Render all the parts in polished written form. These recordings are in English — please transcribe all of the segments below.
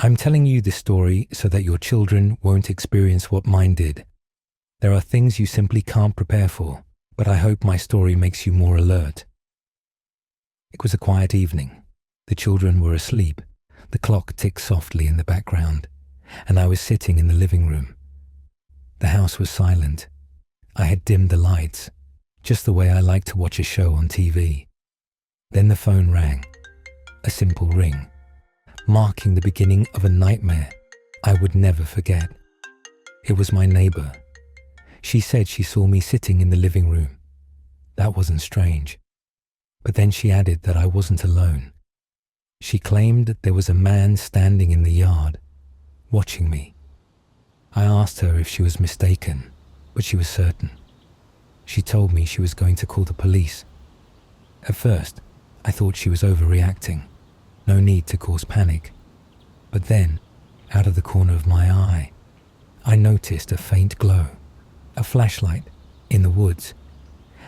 I'm telling you this story so that your children won't experience what mine did. There are things you simply can't prepare for, but I hope my story makes you more alert. It was a quiet evening. The children were asleep. The clock ticked softly in the background, and I was sitting in the living room. The house was silent. I had dimmed the lights, just the way I like to watch a show on TV. Then the phone rang, a simple ring, marking the beginning of a nightmare I would never forget. It was my neighbor. She said she saw me sitting in the living room. That wasn't strange. But then she added that I wasn't alone. She claimed that there was a man standing in the yard, watching me. I asked her if she was mistaken, but she was certain. She told me she was going to call the police. At first, I thought she was overreacting. No need to cause panic. But then, out of the corner of my eye, I noticed a faint glow, a flashlight in the woods.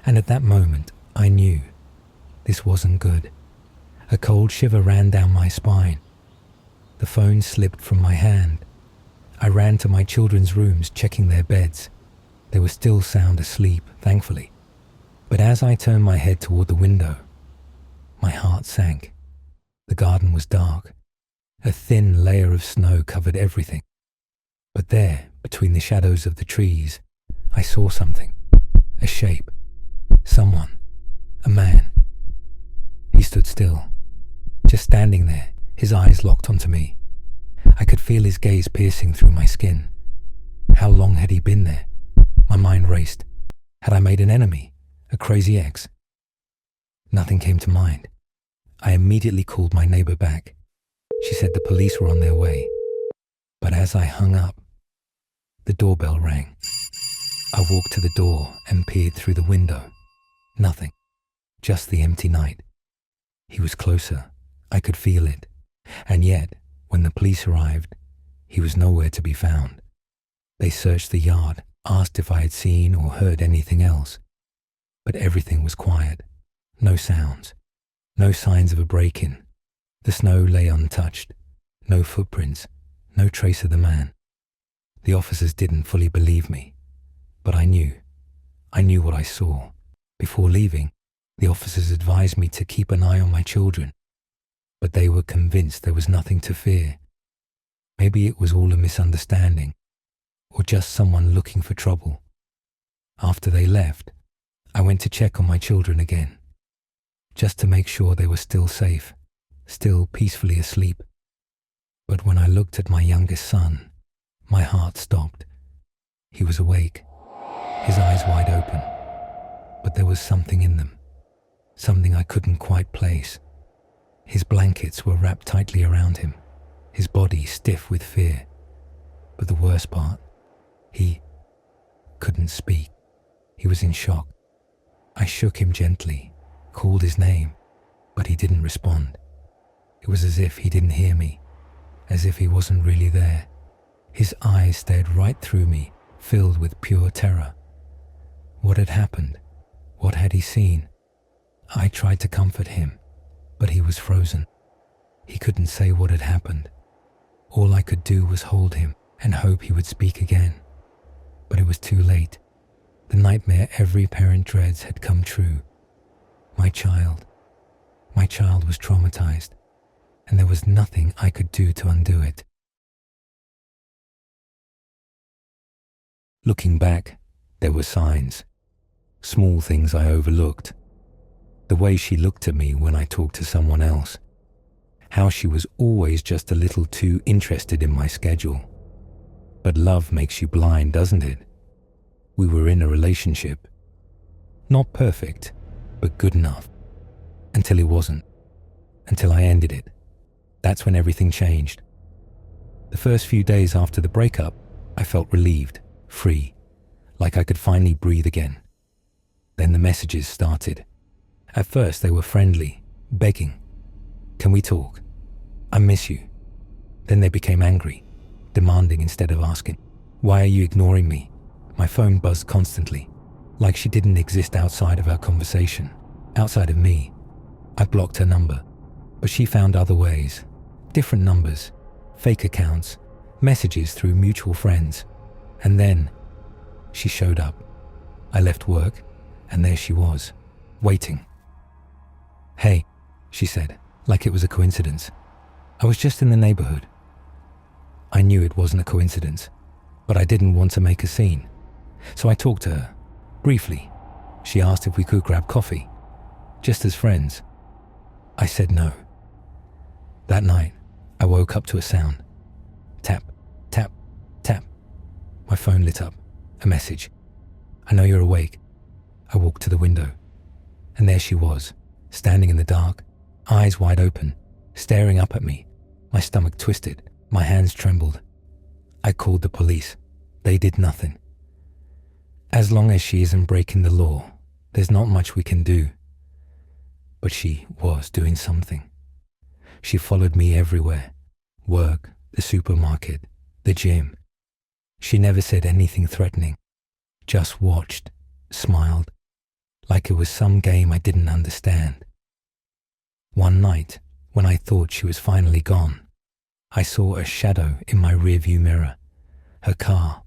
And at that moment, I knew this wasn't good. A cold shiver ran down my spine. The phone slipped from my hand. I ran to my children's rooms, checking their beds. They were still sound asleep, thankfully. But as I turned my head toward the window, my heart sank. The garden was dark. A thin layer of snow covered everything. But there, between the shadows of the trees, I saw something. A shape. Someone. A man. He stood still, just standing there, his eyes locked onto me. I could feel his gaze piercing through my skin. How long had he been there? My mind raced. Had I made an enemy? A crazy ex? Nothing came to mind. I immediately called my neighbor back. She said the police were on their way. But as I hung up, the doorbell rang. I walked to the door and peered through the window. Nothing. Just the empty night. He was closer. I could feel it. And yet, when the police arrived, he was nowhere to be found. They searched the yard, asked if I had seen or heard anything else. But everything was quiet. No sounds. No signs of a break-in. The snow lay untouched. No footprints. No trace of the man. The officers didn't fully believe me. But I knew. I knew what I saw. Before leaving, the officers advised me to keep an eye on my children. But they were convinced there was nothing to fear. Maybe it was all a misunderstanding, or just someone looking for trouble. After they left, I went to check on my children again, just to make sure they were still safe, still peacefully asleep. But when I looked at my youngest son, my heart stopped. He was awake, his eyes wide open, but there was something in them, something I couldn't quite place. His blankets were wrapped tightly around him, his body stiff with fear. But the worst part, he couldn't speak. He was in shock. I shook him gently, called his name, but he didn't respond. It was as if he didn't hear me, as if he wasn't really there. His eyes stared right through me, filled with pure terror. What had happened? What had he seen? I tried to comfort him, but he was frozen. He couldn't say what had happened. All I could do was hold him and hope he would speak again. But it was too late. The nightmare every parent dreads had come true. My child was traumatized, and there was nothing I could do to undo it. Looking back, there were signs. Small things I overlooked. The way she looked at me when I talked to someone else. How she was always just a little too interested in my schedule. But love makes you blind, doesn't it? We were in a relationship. Not perfect, but good enough. Until it wasn't. Until I ended it. That's when everything changed. The first few days after the breakup, I felt relieved, free, like I could finally breathe again. Then the messages started. At first they were friendly, begging. Can we talk? I miss you. Then they became angry, demanding instead of asking. Why are you ignoring me? My phone buzzed constantly, like she didn't exist outside of our conversation, outside of me. I blocked her number, but she found other ways, different numbers, fake accounts, messages through mutual friends. And then she showed up. I left work, and there she was, waiting. "Hey," she said, like it was a coincidence. "I was just in the neighborhood." I knew it wasn't a coincidence, but I didn't want to make a scene. So I talked to her, briefly. She asked if we could grab coffee, just as friends. I said no. That night, I woke up to a sound. Tap, tap, tap. My phone lit up. A message. "I know you're awake." I walked to the window, and there she was, standing in the dark, eyes wide open, staring up at me. My stomach twisted, my hands trembled. I called the police. They did nothing. As long as she isn't breaking the law, there's not much we can do. But she was doing something. She followed me everywhere. Work, the supermarket, the gym. She never said anything threatening. Just watched, smiled, like it was some game I didn't understand. One night, when I thought she was finally gone, I saw a shadow in my rearview mirror. Her car,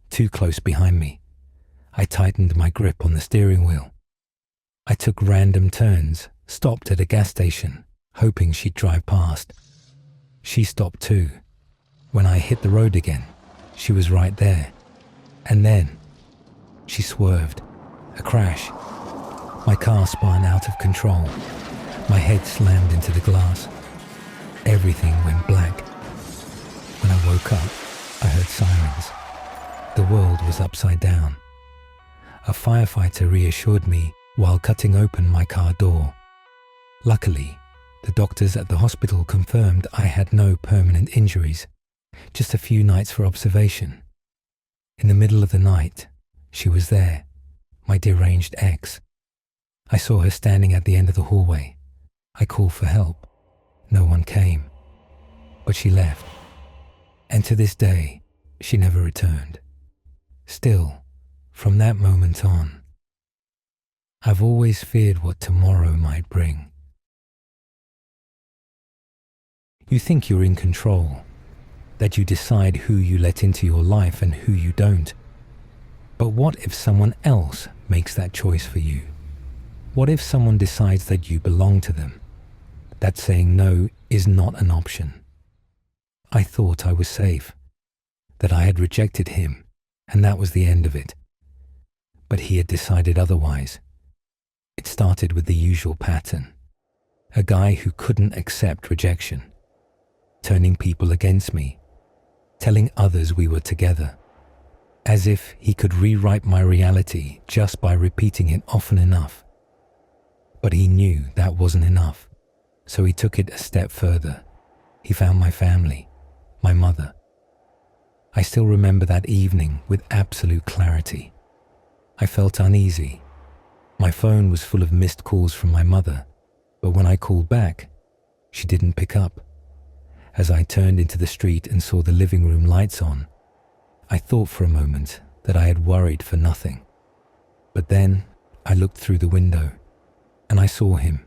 too close behind me. I tightened my grip on the steering wheel. I took random turns, stopped at a gas station, hoping she'd drive past. She stopped too. When I hit the road again, she was right there. And then, she swerved. A crash. My car spun out of control. My head slammed into the glass. Everything went black. When I woke up, I heard sirens. The world was upside down. A firefighter reassured me while cutting open my car door. Luckily, the doctors at the hospital confirmed I had no permanent injuries, just a few nights for observation. In the middle of the night, she was there, my deranged ex. I saw her standing at the end of the hallway. I called for help. No one came. But she left. And to this day, she never returned. Still, from that moment on, I've always feared what tomorrow might bring. You think you're in control, that you decide who you let into your life and who you don't. But what if someone else makes that choice for you? What if someone decides that you belong to them? That saying no is not an option. I thought I was safe, that I had rejected him, and that was the end of it. But he had decided otherwise. It started with the usual pattern. A guy who couldn't accept rejection, turning people against me, telling others we were together, as if he could rewrite my reality just by repeating it often enough. But he knew that wasn't enough, so he took it a step further. He found my family, my mother. I still remember that evening with absolute clarity. I felt uneasy. My phone was full of missed calls from my mother, but when I called back, she didn't pick up. As I turned into the street and saw the living room lights on, I thought for a moment that I had worried for nothing. But then I looked through the window, and I saw him,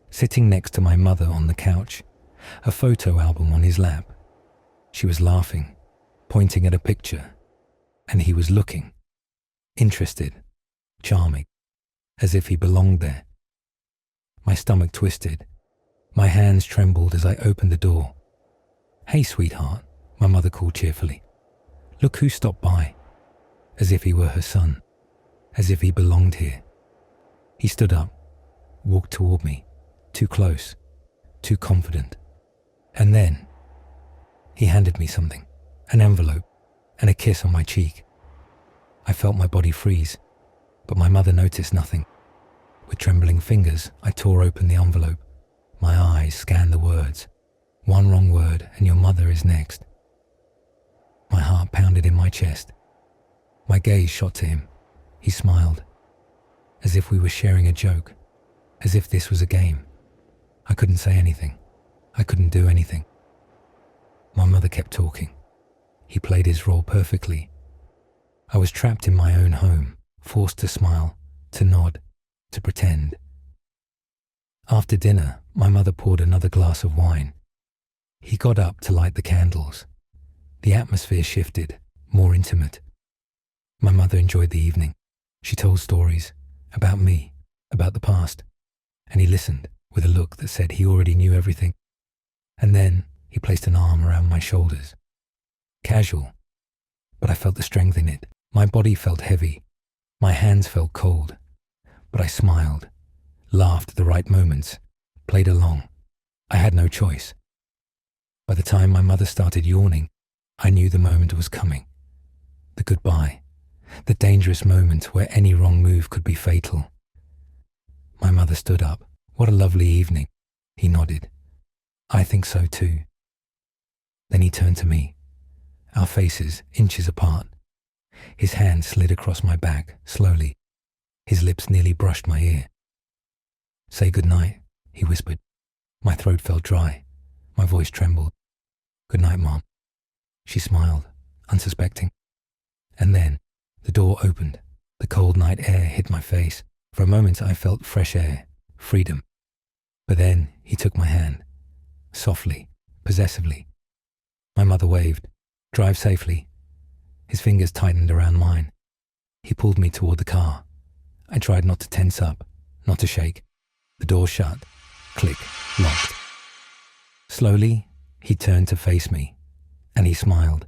sitting next to my mother on the couch, a photo album on his lap. She was laughing, pointing at a picture, and he was looking, interested, charming, as if he belonged there. My stomach twisted. My hands trembled as I opened the door. "Hey, sweetheart," my mother called cheerfully. "Look who stopped by," as if he were her son, as if he belonged here. He stood up, walked toward me, too close, too confident. And then he handed me something, an envelope, and a kiss on my cheek. I felt my body freeze, but my mother noticed nothing. With trembling fingers, I tore open the envelope. My eyes scanned the words. One wrong word and your mother is next. My heart pounded in my chest. My gaze shot to him. He smiled, as if we were sharing a joke, as if this was a game. I couldn't say anything. I couldn't do anything. My mother kept talking. He played his role perfectly. I was trapped in my own home, forced to smile, to nod, to pretend. After dinner, my mother poured another glass of wine. He got up to light the candles. The atmosphere shifted, more intimate. My mother enjoyed the evening. She told stories about me, about the past, and he listened with a look that said he already knew everything. And then he placed an arm around my shoulders. Casual, but I felt the strength in it. My body felt heavy. My hands felt cold. But I smiled, laughed at the right moments, played along. I had no choice. By the time my mother started yawning, I knew the moment was coming. The goodbye. The dangerous moment where any wrong move could be fatal. My mother stood up. What a lovely evening. He nodded. I think so too. Then he turned to me, our faces inches apart. His hand slid across my back, slowly. His lips nearly brushed my ear. Say good night, he whispered. My throat felt dry. My voice trembled. Good night, Mom. She smiled, unsuspecting. And then the door opened. The cold night air hit my face. For a moment I felt fresh air, freedom. But then he took my hand, softly, possessively. My mother waved. Drive safely. His fingers tightened around mine. He pulled me toward the car. I tried not to tense up, not to shake. The door shut. Click. Locked. Slowly, he turned to face me, and he smiled.